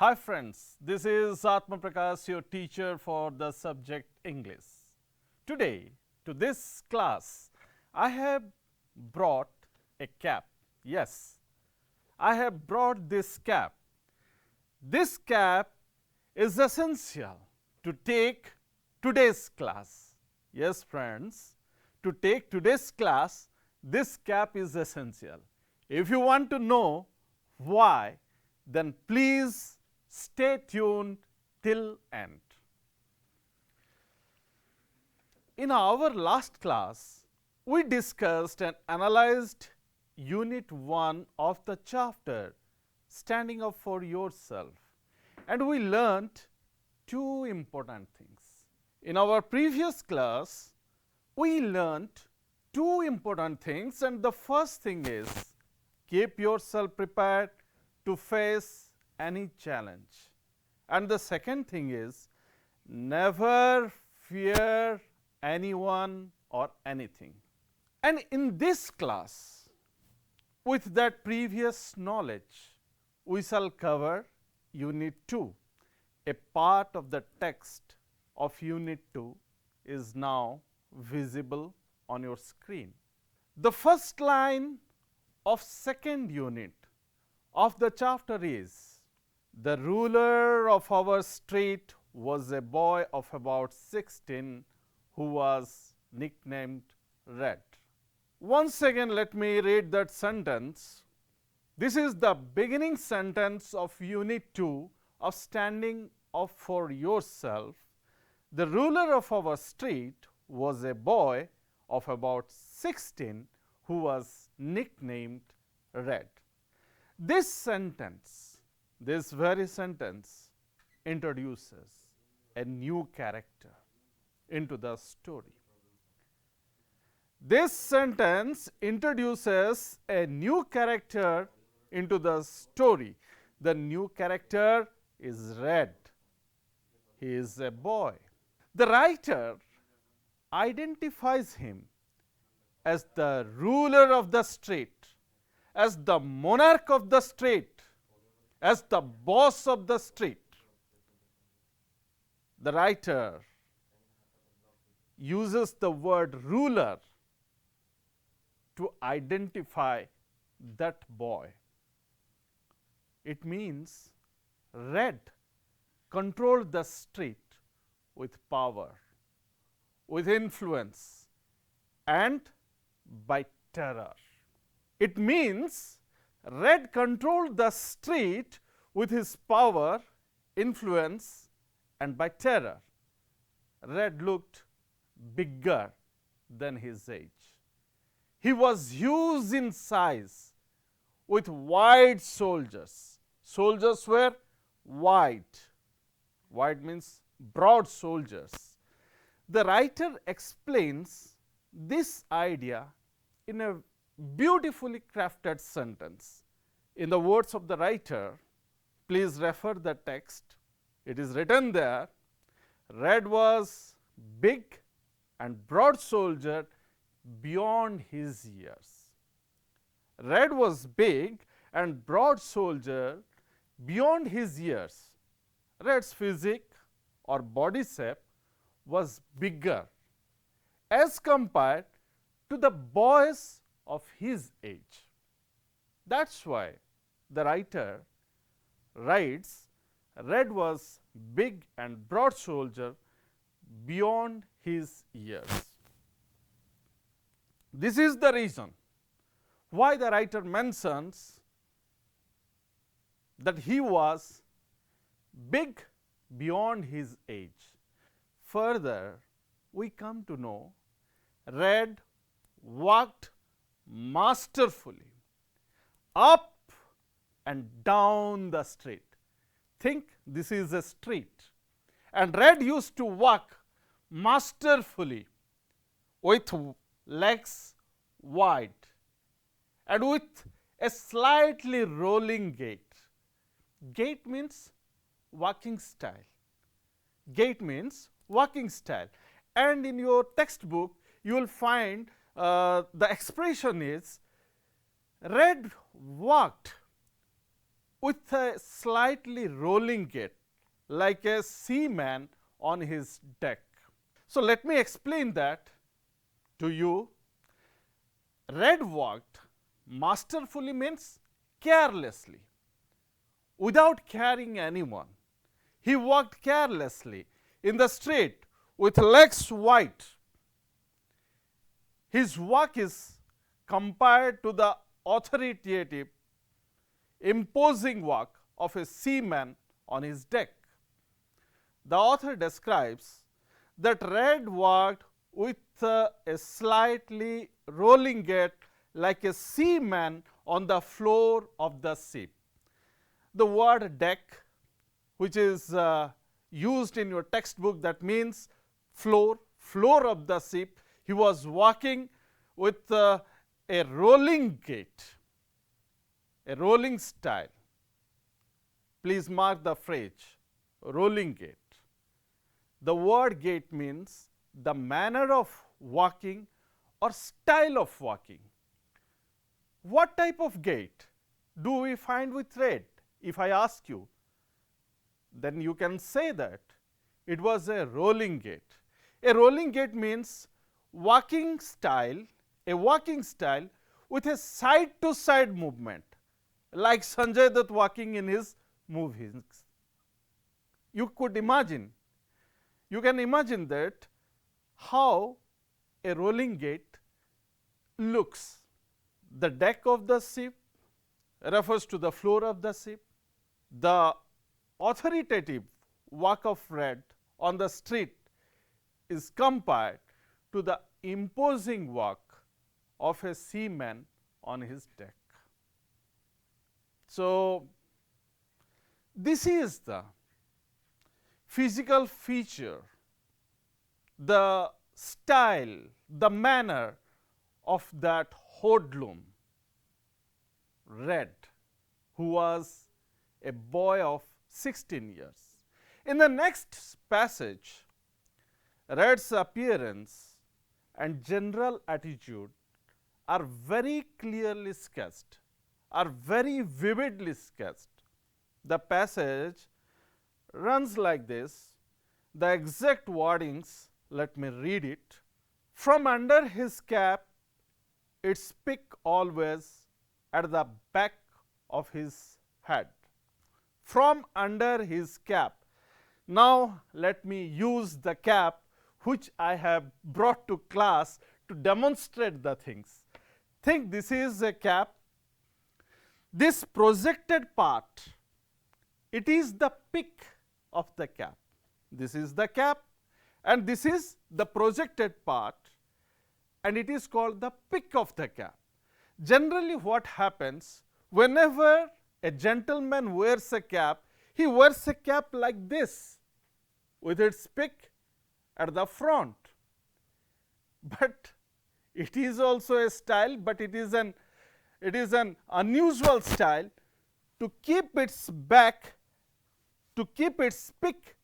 Hi friends, this is Atma Prakash, your teacher for the subject English. Today, to this class, I have brought a cap. Yes, I have brought this cap. This cap is essential to take today's class. Yes, friends, to take today's class, this cap is essential. If you want to know why, then please stay tuned till end. In our last class, we discussed and analyzed Unit 1 of the chapter Standing Up for Yourself, and we learnt two important things. In our previous class, we learnt two important things, and the first thing is keep yourself prepared to face any challenge. And the second thing is never fear anyone or anything. And in this class, with that previous knowledge, we shall cover Unit 2. A part of the text of Unit 2 is now visible on your screen. The first line of second unit of the chapter is, the ruler of our street was a boy of about 16 who was nicknamed Red. Once again, let me read that sentence. This is the beginning sentence of Unit 2 of Standing Up for Yourself. The ruler of our street was a boy of about 16 who was nicknamed Red. This sentence, this very sentence, introduces a new character into the story. This sentence introduces a new character into the story. The new character is Red. He is a boy. The writer identifies him as the ruler of the street, as the monarch of the street, as the boss of the street. The writer uses the word ruler to identify that boy. It means Red controlled the street with power, with influence, and by terror. It means Red controlled the street with his power, influence, and by terror. Red looked bigger than his age. He was huge in size with white soldiers. Soldiers were white. White means broad soldiers. The writer explains this idea in a beautifully crafted sentence. In the words of the writer, please refer the text. It is written there, Red was big and broad soldier beyond his years. Red was big and broad soldier beyond his years. Red's physique or body shape was bigger as compared to the boys of his age. That's why the writer writes, Red was big and broad soldier beyond his years. This is the reason why the writer mentions that he was big beyond his age. Further, we come to know Red walked masterfully up and down the street. Think this is a street, and Red used to walk masterfully with legs wide and with a slightly rolling gait. Gait means walking style. Gait means walking style. And in your textbook, you will find the expression is Red walked with a slightly rolling gait, like a seaman on his deck. So, let me explain that to you. Red walked masterfully means carelessly, without carrying anyone. He walked carelessly in the street with legs wide. His walk is compared to the authoritative, imposing walk of a seaman on his deck. The author describes that Red walked with a slightly rolling gait like a seaman on the floor of the ship. The word deck, which is used in your textbook, that means floor of the ship. He was walking with a rolling gait, a rolling style. Please mark the phrase, rolling gait. The word gait means the manner of walking or style of walking. What type of gait do we find with Red? If I ask you, then you can say that it was a rolling gait. A rolling gait means walking style, a walking style with a side to side movement, like Sanjay Dutt walking in his movies. You could imagine, you can imagine that how a rolling gait looks. The deck of the ship refers to the floor of the ship. The authoritative walk of Red on the street is compared to the imposing walk of a seaman on his deck. So, this is the physical feature, the style, the manner of that hoodlum, Red, who was a boy of 16 years. In the next passage, Red's appearance and general attitude are very clearly sketched, are very vividly sketched. The passage runs like this. The exact wordings, let me read it. From under his cap, its peak always at the back of his head. From under his cap. Now, let me use the cap which I have brought to class to demonstrate the things. Think this is a cap. This projected part, it is the peak of the cap. This is the cap and this is the projected part, and it is called the peak of the cap. Generally, what happens whenever a gentleman wears a cap, he wears a cap like this with its peak at the front. But it is also a style, but it is an unusual style to keep its back, to keep its peak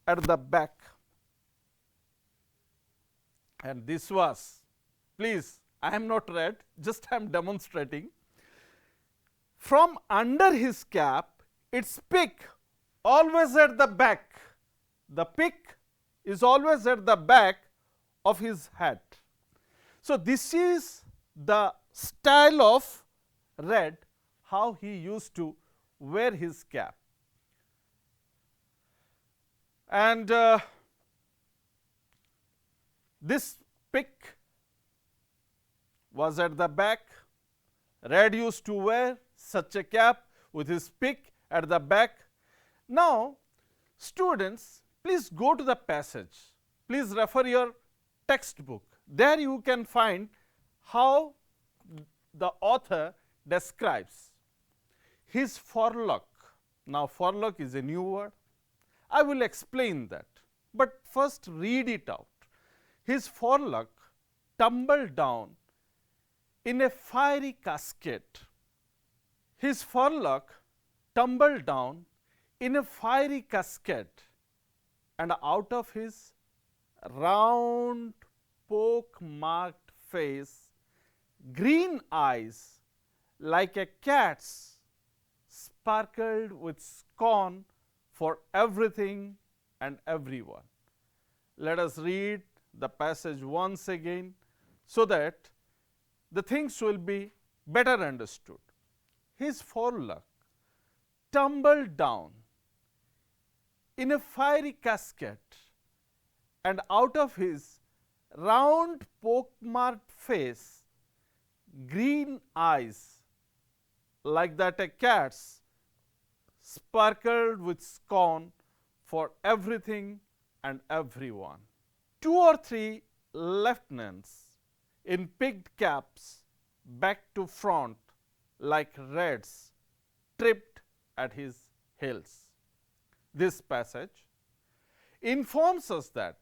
at the back. And this was, please, I am not Red, just I am demonstrating. From under his cap, its peak always at the back. The peak is always at the back of his head. So, this is the style of Red, how he used to wear his cap. And this peak was at the back. Red used to wear such a cap with his peak at the back. Now, students, please go to the passage. Please refer your textbook. There you can find how the author describes his forelock. Now, forelock is a new word. I will explain that, but first read it out. His forelock tumbled down in a fiery cascade. His forelock tumbled down in a fiery cascade, and out of his round, poke-marked face, green eyes like a cat's sparkled with scorn for everything and everyone. Let us read the passage once again so that the things will be better understood. His forelock tumbled down in a fiery casket, and out of his round pock-marked face, green eyes like that a cat's sparkled with scorn for everything and everyone. Two or three lieutenants in pigged caps, back to front like rats, tripped at his heels. This passage informs us that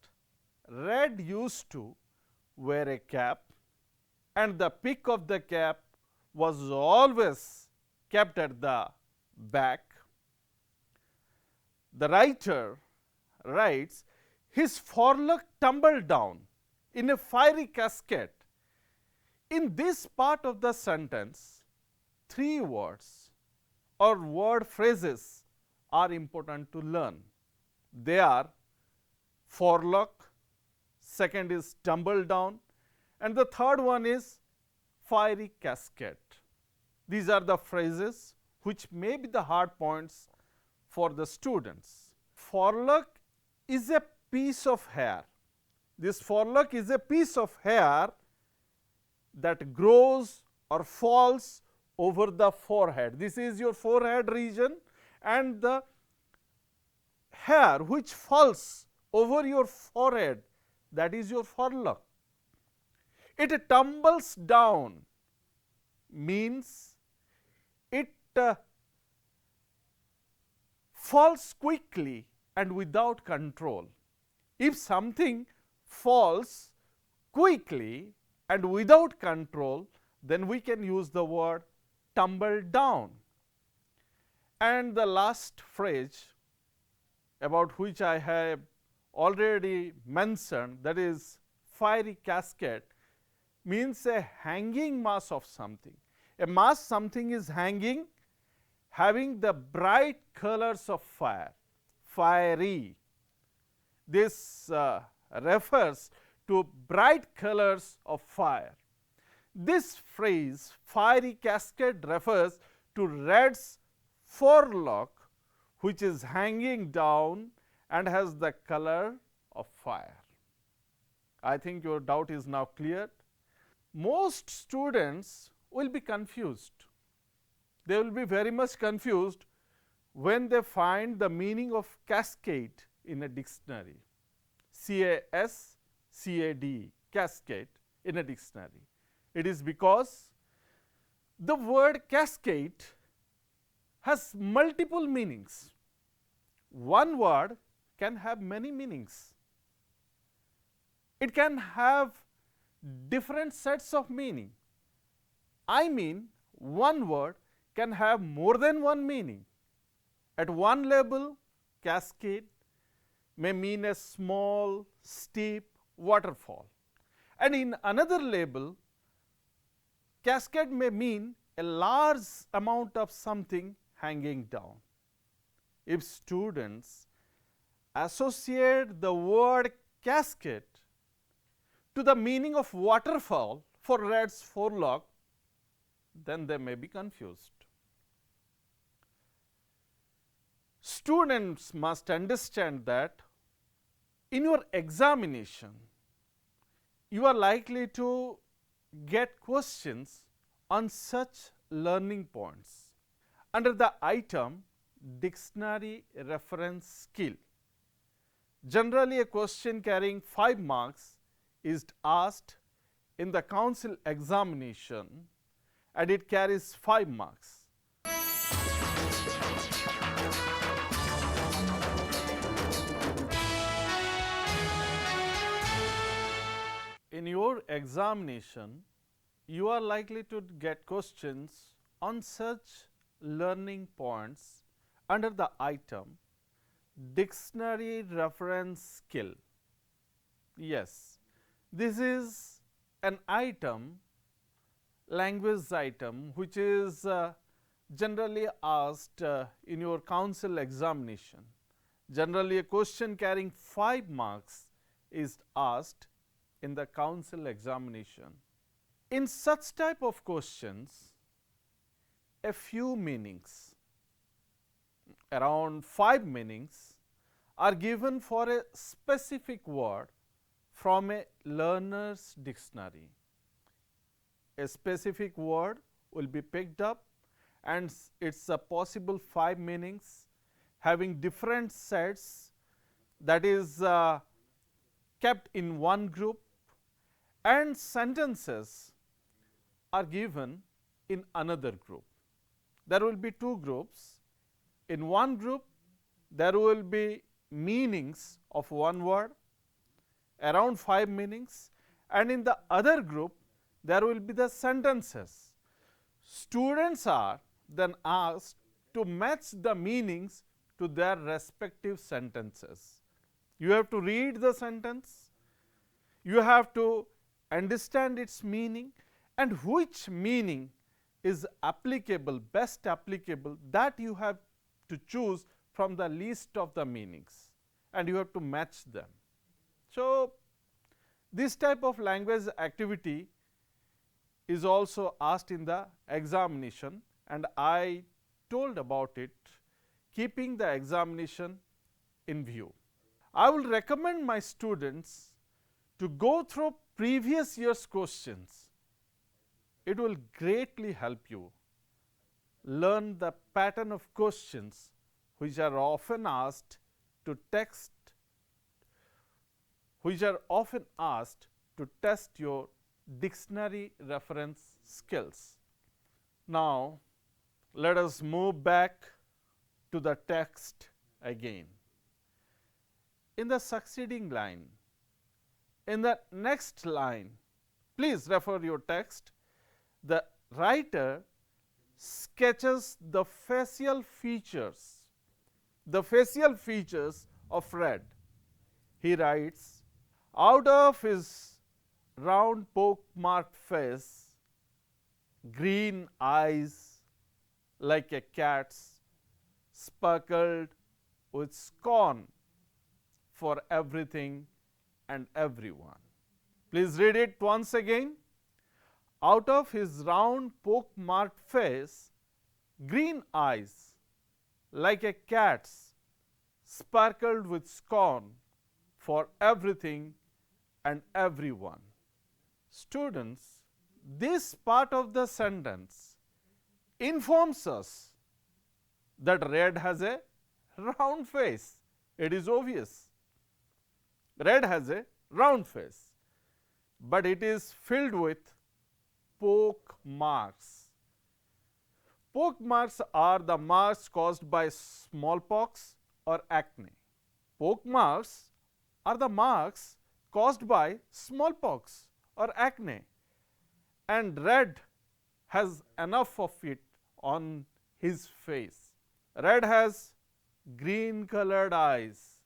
Red used to wear a cap, and the peak of the cap was always kept at the back. The writer writes, his forelock tumbled down in a fiery casket. In this part of the sentence, three words or word phrases are important to learn. They are forelock, second is tumble down, and the third one is fiery casket. These are the phrases which may be the hard points for the students. Forelock is a piece of hair. This forelock is a piece of hair that grows or falls over the forehead. This is your forehead region, and the hair which falls over your forehead, that is your forelock. It tumbles down means it falls quickly and without control. If something falls quickly and without control, then we can use the word tumble down. And the last phrase about which I have already mentioned, that is fiery casket, means a hanging mass of something. A mass something is hanging, having the bright colors of fire, fiery. This refers to bright colors of fire. This phrase fiery casket refers to Red's forelock, which is hanging down and has the color of fire. I think your doubt is now cleared. Most students will be confused. They will be very much confused when they find the meaning of cascade in a dictionary. C-A-S-C-A-D, cascade in a dictionary. It is because the word cascade has multiple meanings. One word can have many meanings. It can have different sets of meaning. I mean, one word can have more than one meaning. At one level, cascade may mean a small, steep waterfall, and in another level, cascade may mean a large amount of something hanging down. If students associate the word cascade to the meaning of waterfall for Red's forelock, then they may be confused. Students must understand that in your examination, you are likely to get questions on such learning points. Under the item dictionary reference skill, generally a question carrying 5 marks is asked in the council examination, and it carries 5 marks. In your examination, you are likely to get questions on such learning points under the item dictionary reference skill. Yes, this is an item, language item, which is generally asked in your council examination. Generally, a question carrying 5 marks is asked in the council examination. In such type of questions, a few meanings, around 5 meanings, are given for a specific word from a learner's dictionary. A specific word will be picked up and it's a possible 5 meanings having different sets, that is kept in one group, and sentences are given in another group. There will be 2 groups. In one group, there will be meanings of one word, around 5 meanings, and in the other group, there will be the sentences. Students are then asked to match the meanings to their respective sentences. You have to read the sentence, you have to understand its meaning, and which meaning is applicable, best applicable, that you have to choose from the list of the meanings, and you have to match them. So, this type of language activity is also asked in the examination, and I told about it, keeping the examination in view. I will recommend my students to go through previous year's questions. It will greatly help you learn the pattern of questions which are often asked to test your dictionary reference skills. Now, let us move back to the text again. In the succeeding line, in the next line, please refer your text. The writer sketches the facial features of Red. He writes, out of his round pock-marked face, green eyes like a cat's sparkled with scorn for everything and everyone. Please read it once again. Out of his round pock-marked face, green eyes like a cat's sparkled with scorn for everything and everyone. Students, this part of the sentence informs us that Red has a round face. It is obvious. Red has a round face, but it is filled with pock marks. Pock marks are the marks caused by smallpox or acne. Pock marks are the marks caused by smallpox or acne, and Red has enough of it on his face. Red has green colored eyes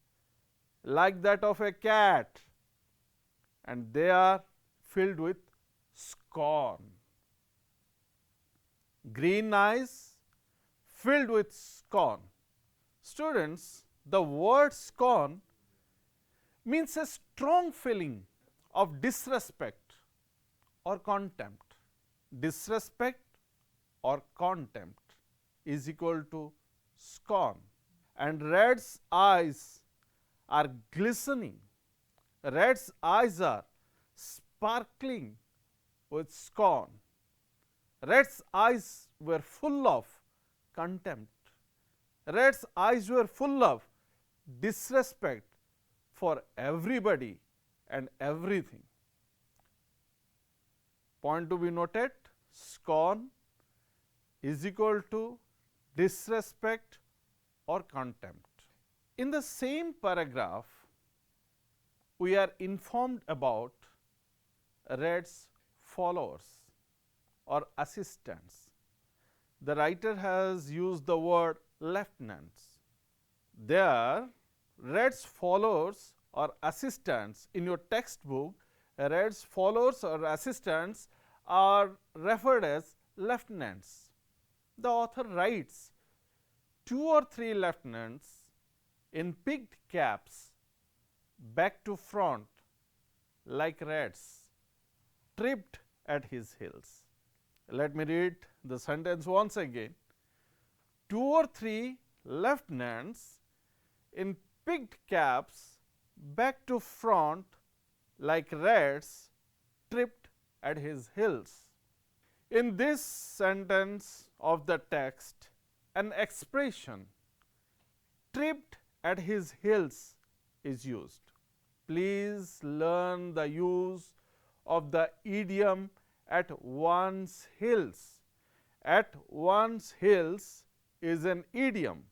like that of a cat, and they are filled with scorn. Green eyes filled with scorn. Students, the word scorn means a strong feeling of disrespect or contempt. Disrespect or contempt is equal to scorn. And Red's eyes are glistening. Red's eyes are sparkling with scorn. Red's eyes were full of contempt. Red's eyes were full of disrespect for everybody and everything. Point to be noted, scorn is equal to disrespect or contempt. In the same paragraph, we are informed about Red's followers or assistants. The writer has used the word lieutenants. There, Red's followers or assistants in your textbook, Red's followers or assistants are referred as lieutenants. The author writes, two or three lieutenants in peaked caps, back to front, like rats, tripped at his heels. Let me read the sentence once again. Two or three lieutenants in peaked caps, back to front, like rats, tripped at his heels. In this sentence of the text, an expression tripped at his heels is used. Please learn the use of the idiom at one's heels. At one's heels is an idiom.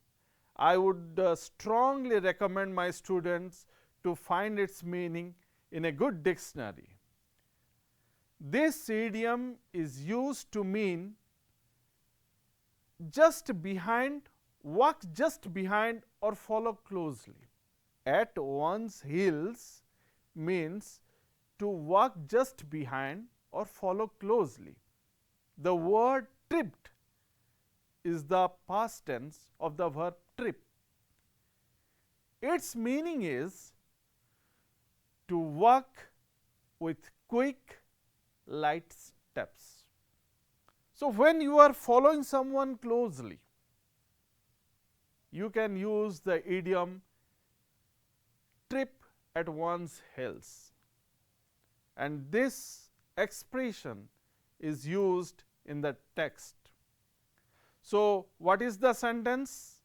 I would strongly recommend my students to find its meaning in a good dictionary. This idiom is used to mean just behind, walk just behind or follow closely. At one's heels means to walk just behind or follow closely. The word tripped is the past tense of the verb trip. Its meaning is to walk with quick, light steps. So, when you are following someone closely, you can use the idiom trip at one's heels, and this expression is used in the text. So, what is the sentence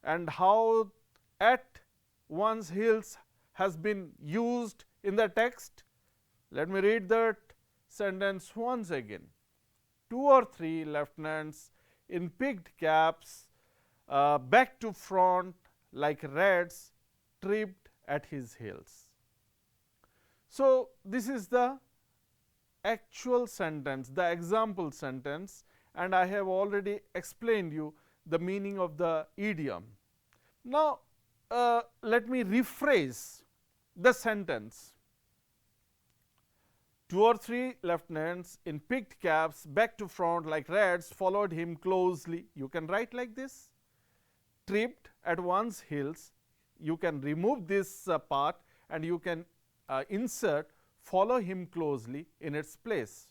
and how at one's heels has been used in the text? Let me read that sentence once again. Two or three lieutenants in peaked caps, back to front like rats, tripped at his heels. So, this is the actual sentence, the example sentence, and I have already explained you the meaning of the idiom. Now, let me rephrase the sentence. Two or three lieutenants in peaked caps, back to front like rats, followed him closely. You can write like this. Tripped at one's heels. You can remove this part and you can insert follow him closely in its place.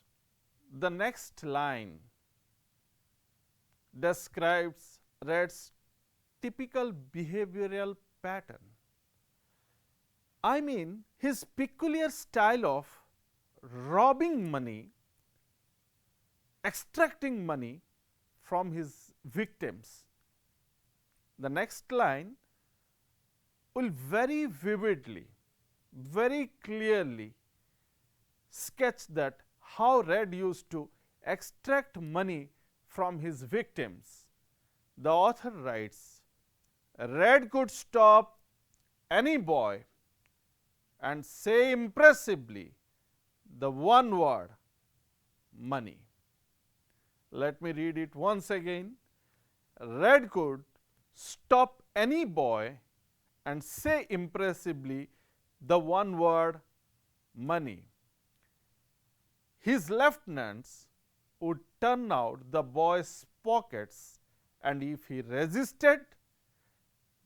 The next line describes rats' typical behavioral pattern. I mean, his peculiar style of robbing money, extracting money from his victims. The next line will very vividly, very clearly sketch that how Red used to extract money from his victims. The author writes, Red could stop any boy and say impressively the one word, money. Let me read it once again. Red could stop any boy and say impressively the one word, money. His lieutenants would turn out the boy's pockets, and if he resisted,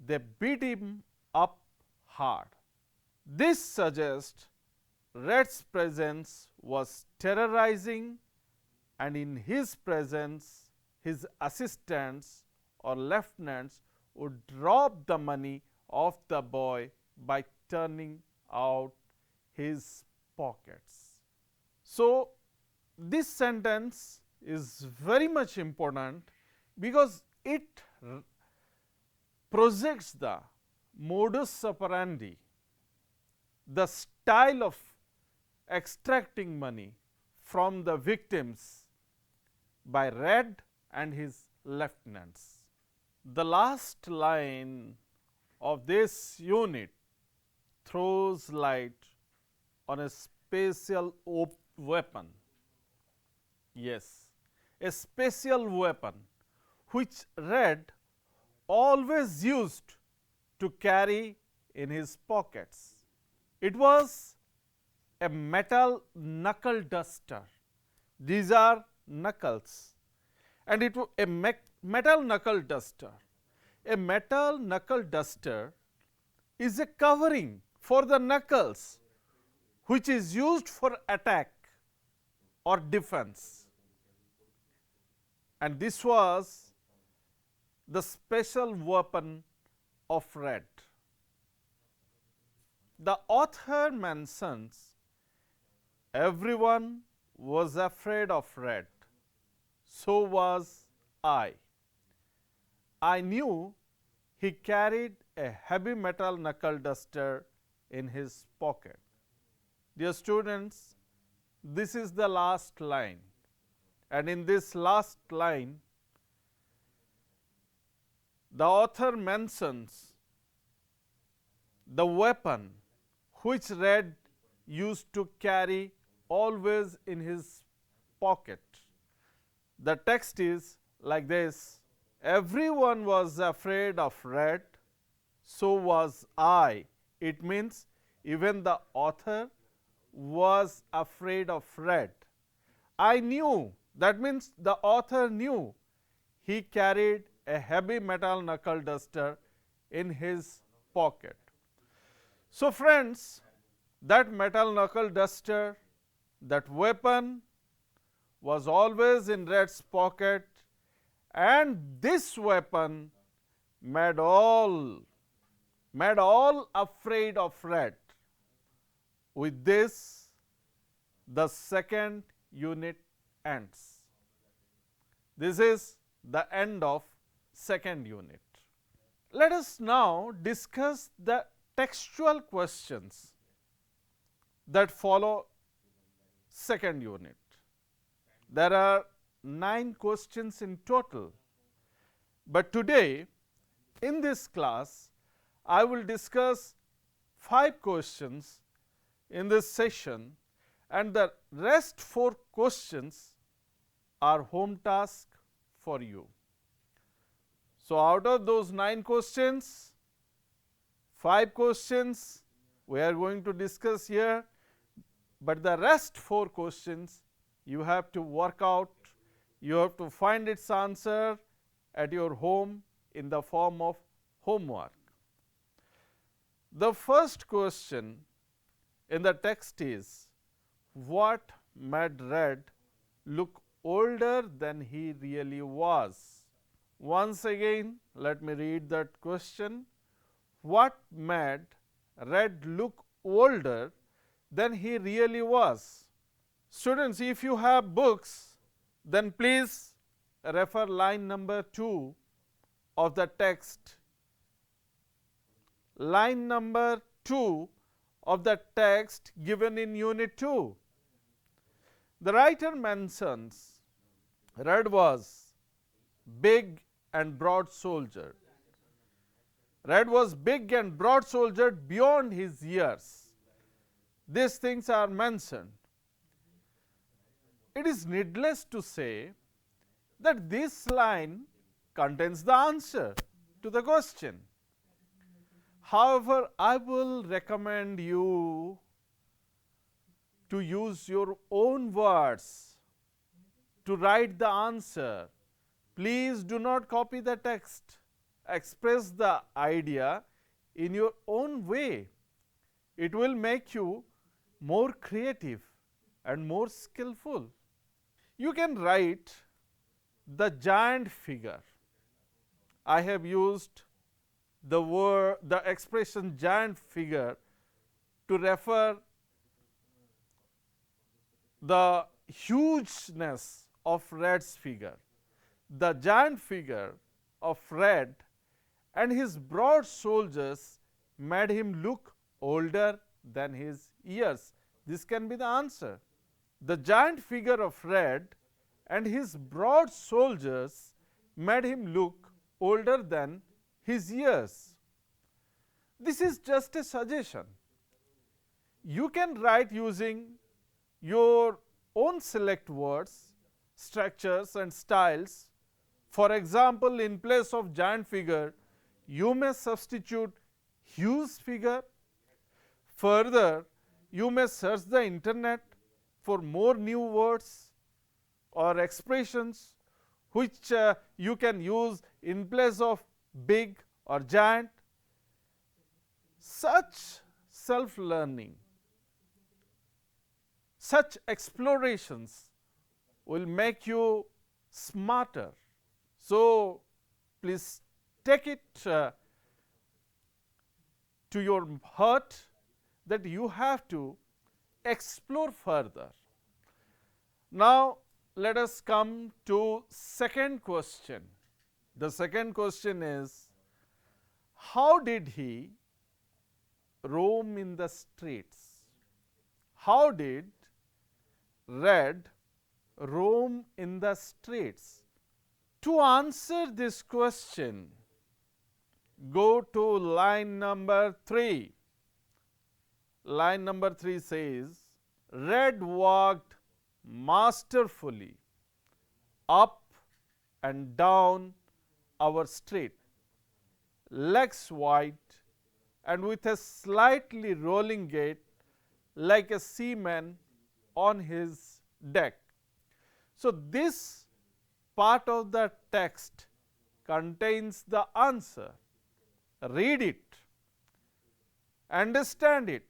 they beat him up hard. This suggests Red's presence was terrorizing, and in his presence, his assistants or lieutenants would rob the money of the boy by turning out his pockets. So, this sentence is very much important because it projects the modus operandi, the style of extracting money from the victims by Red and his lieutenants. The last line of this unit throws light on a special weapon. Yes, a special weapon which Red always used to carry in his pockets. It was a metal knuckle duster. These are knuckles, and it was a metal knuckle duster. A metal knuckle duster is a covering for the knuckles which is used for attack or defense, and this was the special weapon of red. The author mentions everyone was afraid of red, so was I. I knew he carried a heavy metal knuckle duster in his pocket. Dear students, this is the last line, and in this last line, the author mentions the weapon which Red used to carry always in his pocket. The text is like this: everyone was afraid of Red, so was I. It means even the author was afraid of Red. I knew, that means the author knew he carried a heavy metal knuckle duster in his pocket. So friends, that metal knuckle duster, that weapon was always in Red's pocket, and this weapon made all afraid of Red. With this, the second unit ends. This is the end of second unit. Let us now discuss the textual questions that follow second unit. There are 9 questions in total, but today in this class I will discuss 5 questions in this session, and the rest 4 questions are home task for you. So out of those 9 questions, 5 questions we are going to discuss here, but the rest 4 questions you have to work out, you have to find its answer at your home in the form of homework. The first question in the text is, what made Red look older than he really was? Once again, let me read that question. What made Red look older than he really was? Students, if you have books, then please refer line number 2 of the text. Line number 2 of the text given in unit 2. The writer mentions Red was big and broad shouldered. Red was big and broad shouldered beyond his years. These things are mentioned. It is needless to say that this line contains the answer to the question. However, I will recommend you to use your own words to write the answer. Please do not copy the text. Express the idea in your own way. It will make you more creative and more skillful. You can write the giant figure. I have used the expression giant figure to refer the hugeness of Red's figure. The giant figure of Red and his broad shoulders made him look older than his years. This can be the answer. The giant figure of Red and his broad shoulders made him look older than his years. This is just a suggestion. You can write using your own select words, structures and styles. For example, in place of giant figure, you may substitute huge figure. Further, you may search the internet for more new words or expressions which you can use in place of big or giant. Such self-learning, such explorations will make you smarter. So, please take it to your heart that you have to explore further. Now, let us come to second question. The second question is, how did he roam in the streets? How did Red roam in the streets? To answer this question, go to line number 3. Line number 3 says, Red walked masterfully up and down our street, legs wide and with a slightly rolling gait like a seaman on his deck. So, this part of the text contains the answer. Read it, understand it.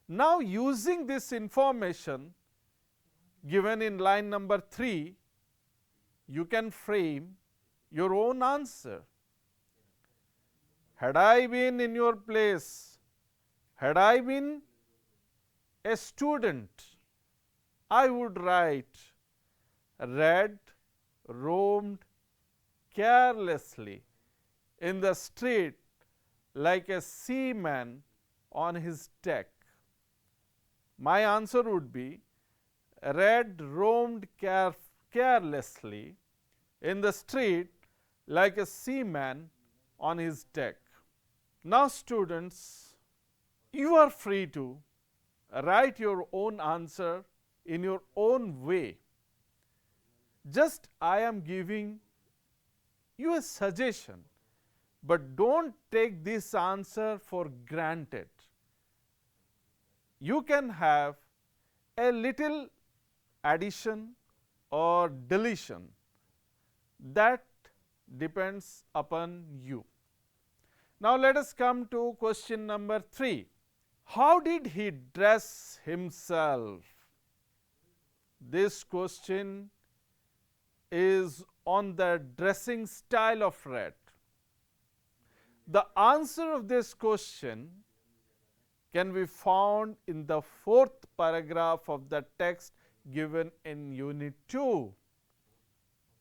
Now, using this information given in line number 3, you can frame your own answer. Had I been in your place, had I been a student, I would write, Red roamed carelessly in the street like a seaman on his deck. My answer would be, Red roamed carelessly in the street like a seaman on his deck. Now, students, you are free to write your own answer in your own way. Just I am giving you a suggestion, but don't take this answer for granted. You can have a little addition or deletion, that depends upon you. Now, let us come to question number 3. How did he dress himself? This question is on the dressing style of Red. The answer of this question can be found in the 4th paragraph of the text given in Unit 2.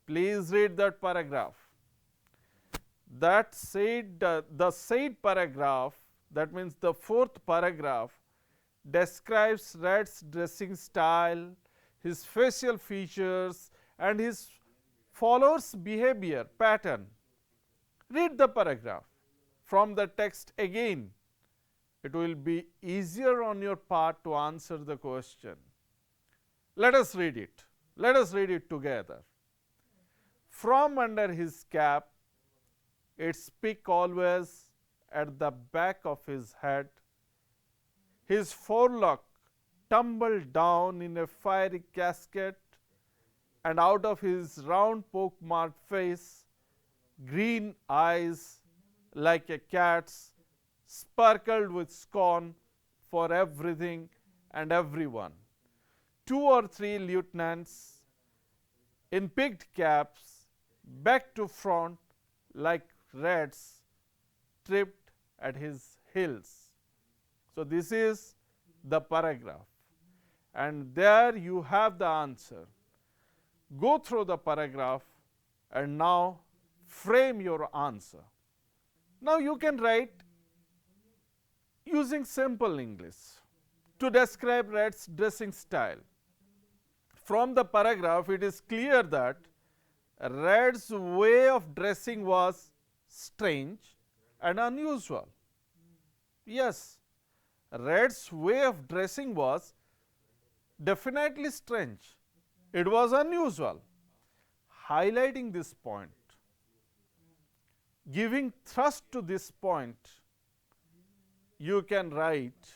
Please read that paragraph. That said, the said paragraph, that means the 4th paragraph, describes Red's dressing style, his facial features and his followers' behavior pattern. Read the paragraph from the text again. It will be easier on your part to answer the question. Let us read it. Let us read it together. From under his cap, its peak always at the back of his head, his forelock tumbled down in a fiery cascade, and out of his round pock-marked face, green eyes like a cat's sparkled with scorn for everything and everyone. 2 or 3 lieutenants in peaked caps, back to front like Reds, tripped at his heels. So, this is the paragraph, and there you have the answer. Go through the paragraph and now frame your answer. Now, you can write using simple English to describe Red's dressing style. From the paragraph, it is clear that Red's way of dressing was strange and unusual. Yes, Red's way of dressing was definitely strange. It was unusual. Highlighting this point, giving thrust to this point, you can write,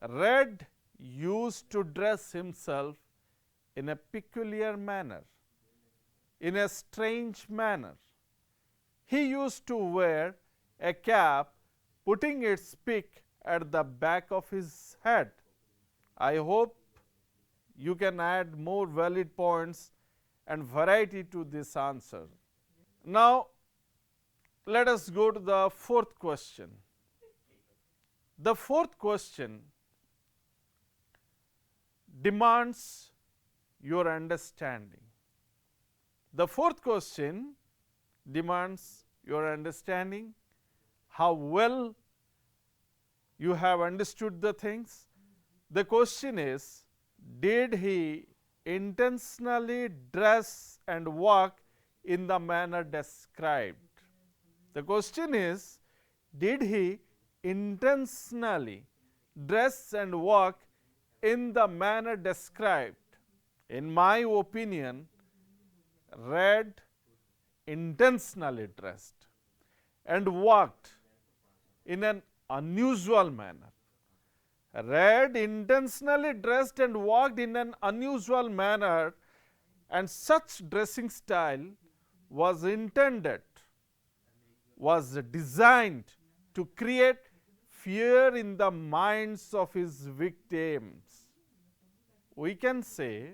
Red used to dress himself in a peculiar manner. in a strange manner. He used to wear a cap, putting its peak at the back of his head. I hope you can add more valid points and variety to this answer. Now, let us go to the fourth question. The fourth question demands your understanding. The fourth question demands your understanding, how well you have understood the things. The question is, did he intentionally dress and walk in the manner described? The question is, did he intentionally dress and walk in the manner described? In my opinion, Red intentionally dressed and walked in an unusual manner. Red intentionally dressed and walked in an unusual manner, and such dressing style was intended, was designed to create fear in the minds of his victims. We can say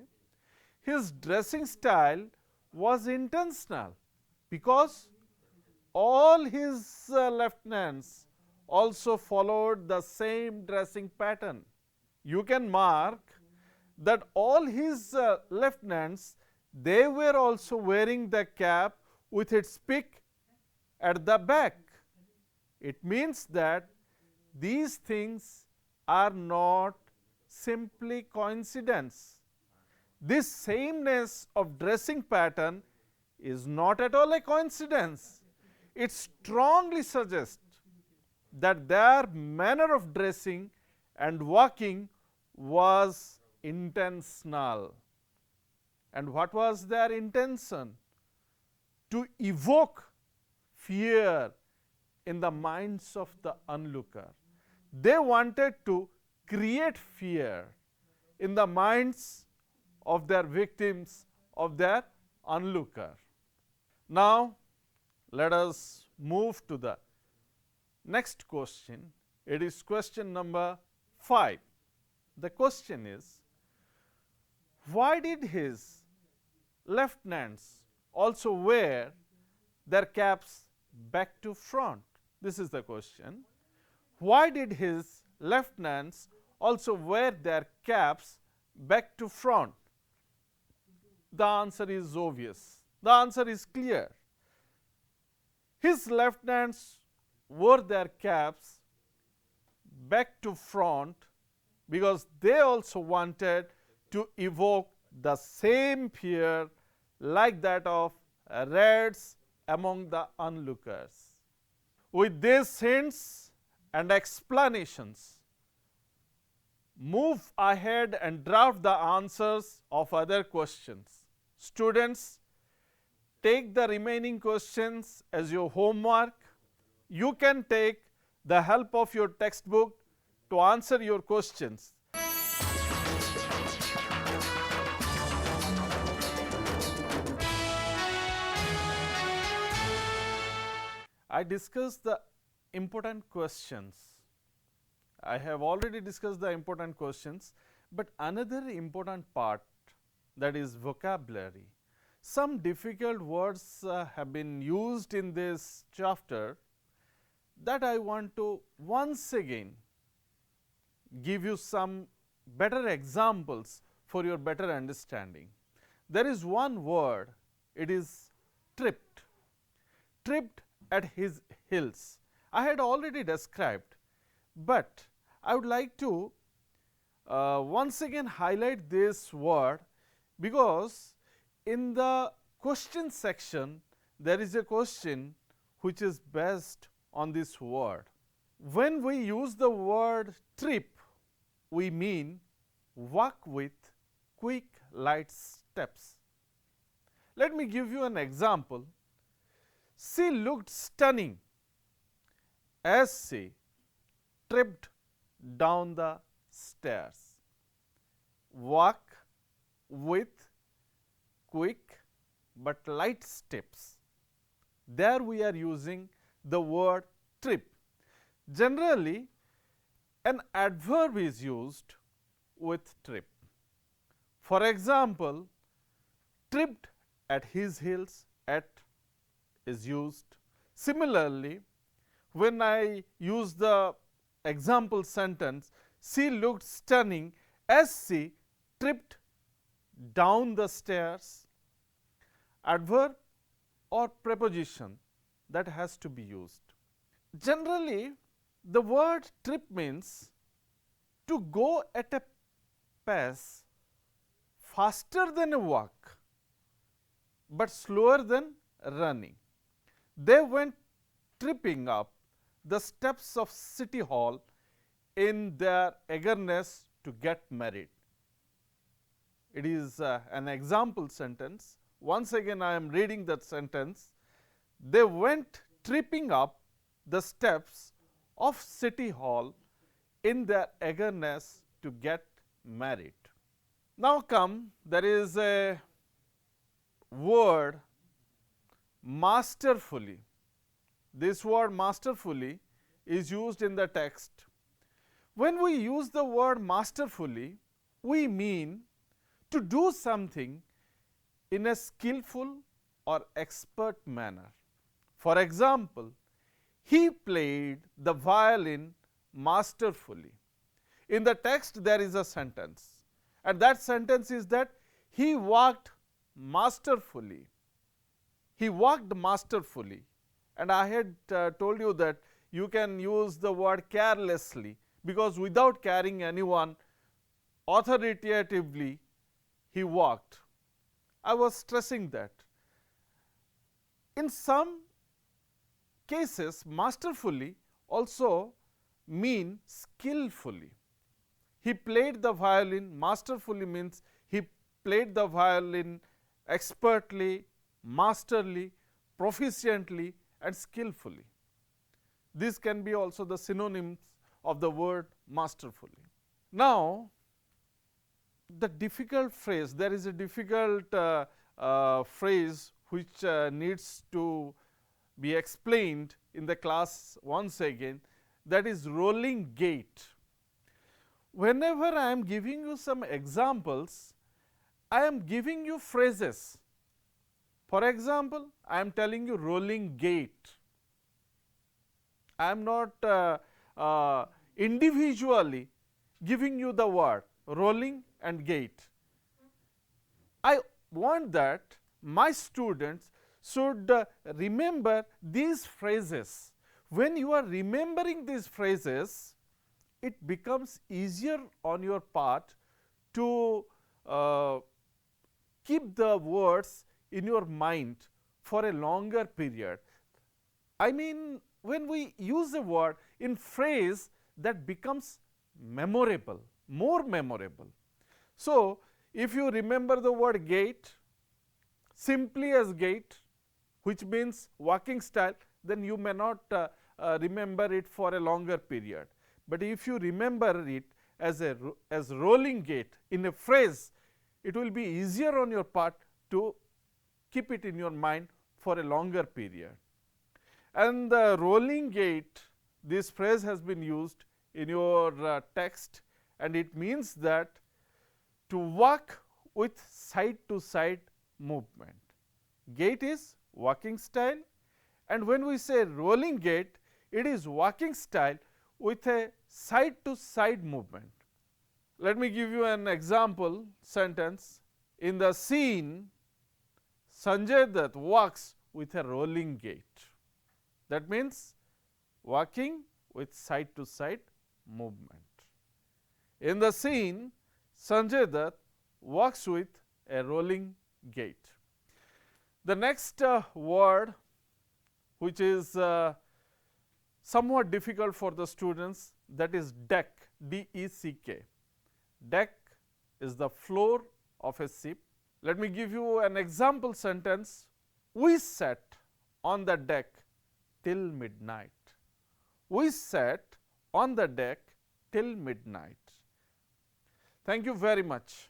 his dressing style was intentional because all his lieutenants also followed the same dressing pattern. You can mark that all his lieutenants, they were also wearing the cap with its peak at the back. It means that these things are not simply coincidence. This sameness of dressing pattern is not at all a coincidence. It strongly suggests that their manner of dressing and walking was intentional. And what was their intention? To evoke fear in the minds of the onlooker. They wanted to create fear in the minds of their victims, of their onlooker. Now, let us move to the next question. It is question number 5. The question is, why did his lieutenants also wear their caps back to front? This is the question. Why did his lieutenants also wear their caps back to front? The answer is obvious. The answer is clear. His lieutenants wore their caps back to front because they also wanted to evoke the same fear like that of Reds among the onlookers. With these hints and explanations, move ahead and draft the answers of other questions. Students, take the remaining questions as your homework. You can take the help of your textbook to answer your questions. I discussed the important questions. I have already discussed the important questions, but another important part, that is vocabulary. Some difficult words have been used in this chapter that I want to once again give you some better examples for your better understanding. There is one word, it is tripped. Tripped at his heels. I had already described, but I would like to once again highlight this word, because in the question section there is a question which is based on this word. When we use the word trip, we mean walk with quick, light steps. Let me give you an example. She looked stunning as she tripped down the stairs. Walk with quick, but light steps. There we are using the word trip. Generally, an adverb is used with trip. For example, tripped at his heels, at is used. Similarly, when I use the example sentence, she looked stunning as she tripped down the stairs. Adverb or preposition that has to be used. Generally, the word trip means to go at a pace faster than a walk, but slower than running. They went tripping up the steps of City Hall in their eagerness to get married. It is an example sentence. Once again, I am reading that sentence. They went tripping up the steps of City Hall in their eagerness to get married. Now come, there is a word masterfully. This word masterfully is used in the text. When we use the word masterfully, we mean to do something in a skillful or expert manner. For example, he played the violin masterfully. In the text, there is a sentence, and that sentence is that he walked masterfully. He walked masterfully. And I had told you that you can use the word carelessly, because without carrying anyone, authoritatively he walked. I was stressing that. In some cases, masterfully also mean skillfully. He played the violin masterfully means he played the violin expertly, masterly, proficiently and skillfully. These can be also the synonyms of the word masterfully. Now, the difficult phrase, there is a difficult phrase which needs to be explained in the class once again, that is rolling gait. Whenever I am giving you some examples, I am giving you phrases. For example, I am telling you rolling gait. I am not individually giving you the word rolling and gait. I want that my students should remember these phrases. When you are remembering these phrases, it becomes easier on your part to keep the words in your mind for a longer period. I mean, when we use a word in phrase that becomes memorable, more memorable. So, if you remember the word gait, simply as gait, which means walking style, then you may not remember it for a longer period. But if you remember it as rolling gait in a phrase, it will be easier on your part to keep it in your mind for a longer period. And the rolling gait, this phrase has been used in your text, and it means that to walk with side to side movement. Gait is walking style, and when we say rolling gait, it is walking style with a side to side movement. Let me give you an example sentence. In the scene, Sanjay Dutt walks with a rolling gait. That means walking with side to side movement. In the scene, Sanjay Dutt walks with a rolling gait. The next word, which is somewhat difficult for the students, that is deck, D-E-C-K. Deck is the floor of a ship. Let me give you an example sentence. We sat on the deck till midnight. We sat on the deck till midnight. Thank you very much.